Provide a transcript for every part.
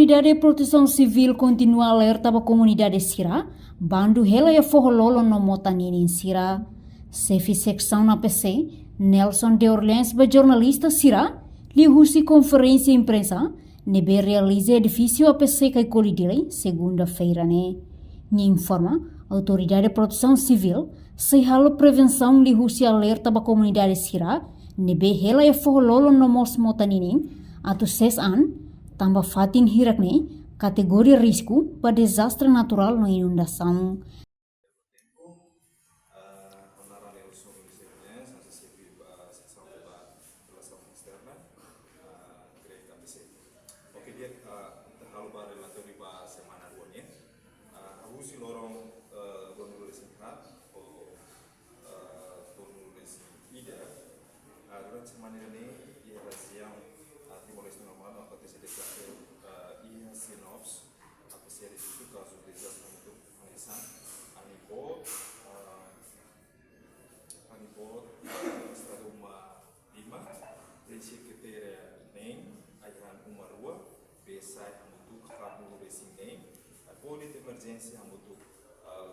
Autoridade de Proteção Civil continua alerta para a comunidade Sira, bando hela e forrololo no motanini Sira. Chefe secção na PC, Nelson de Orleans, jornalista Sira, li husi conferência imprensa, nebe realize edifício APC que colidile, segunda-feira, né? Ni informa, Autoridade de Proteção Civil, se halo prevenção li husi alerta para a comunidade Sira, nebe hela e forrololo no mos motanini, atau 6 an, tambah fatin hirakne kategori risiko pada desastre natural no inundação. Emergência untuk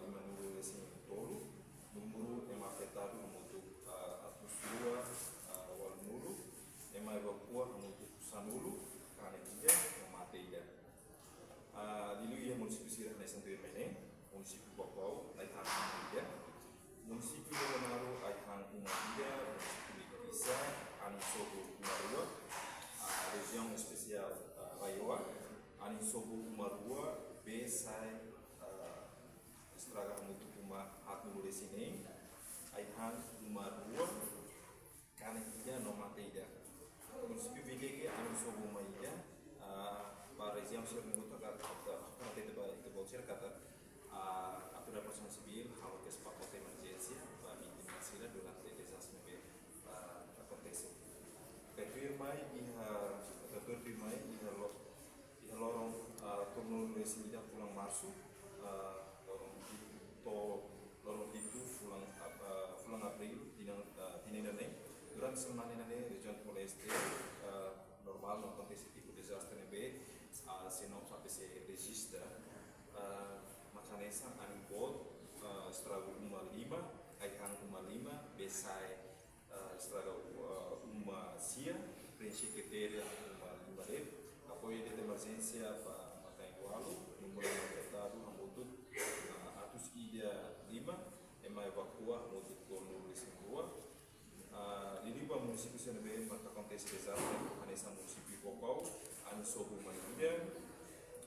lima nulu lesing tolu, numero ema afetado untuk atus dua wal nulu, ema evakua untuk sanulu, karena dia mati dia. Dilu ia munisipio Sira nessa anteriormente, munisipio Bapau, aihan dia, munisipio Bonaru aihan dia, munisipio Bisa, Anisobo Umarua, região especial Raioa, Anisobo Umarua, Besai estraga muito uma atno resine aihan uma rua karena dia no mateida município VGG anu sobo maida para região ser muito kata itu bocor kata aturan personal civil kalau ke sepakat emergency meeting Sira durante desastre acontece confirmai lorong turno resida pulang março lorong itu pulang April tinenane durante semana nane região Nordeste normal não acontece tipo desastre nebe sinop sampai se registra macanesa anibot estrago uma lima aihan uma lima besai estrago uma sia preenche criteria uma lima apoio de emergência para matar igualo número afetado hamutu atus ida 5 ema evacua hamutu kono rua di riba município CNB maka acontece desastre anessa município Bocau Anisobo Maida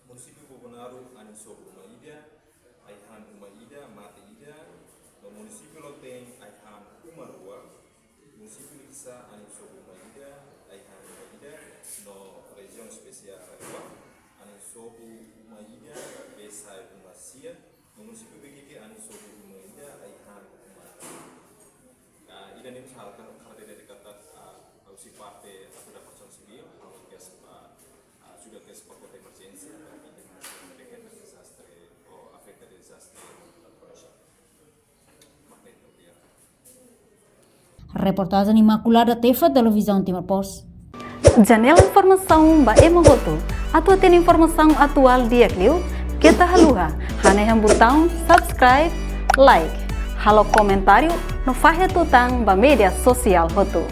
município Bonaru Anisobo Maida aihan Umaida mate ida no município Loteng aihan Umarua município Lisa Anisobo Maida aihan Umaida no região especial Raioa, Anisobo Umaida, Besai Umasia, no município BGG Anisobo Umaida, Aihan Umasia. Ida nih misalkan karena dari kata si parte aturan personal civil, sudah ke sepakat emergency, dengan desastre atau afecta desastre natural. Magneto dia. Reportagem Imaculada Tefa, Televisão Timor Post. Janela informação ba emogoto atau tem informação atual dia kliu kita haluha hane yang botão subscribe like halo comentário no fahe tutang ba media sosial hotu.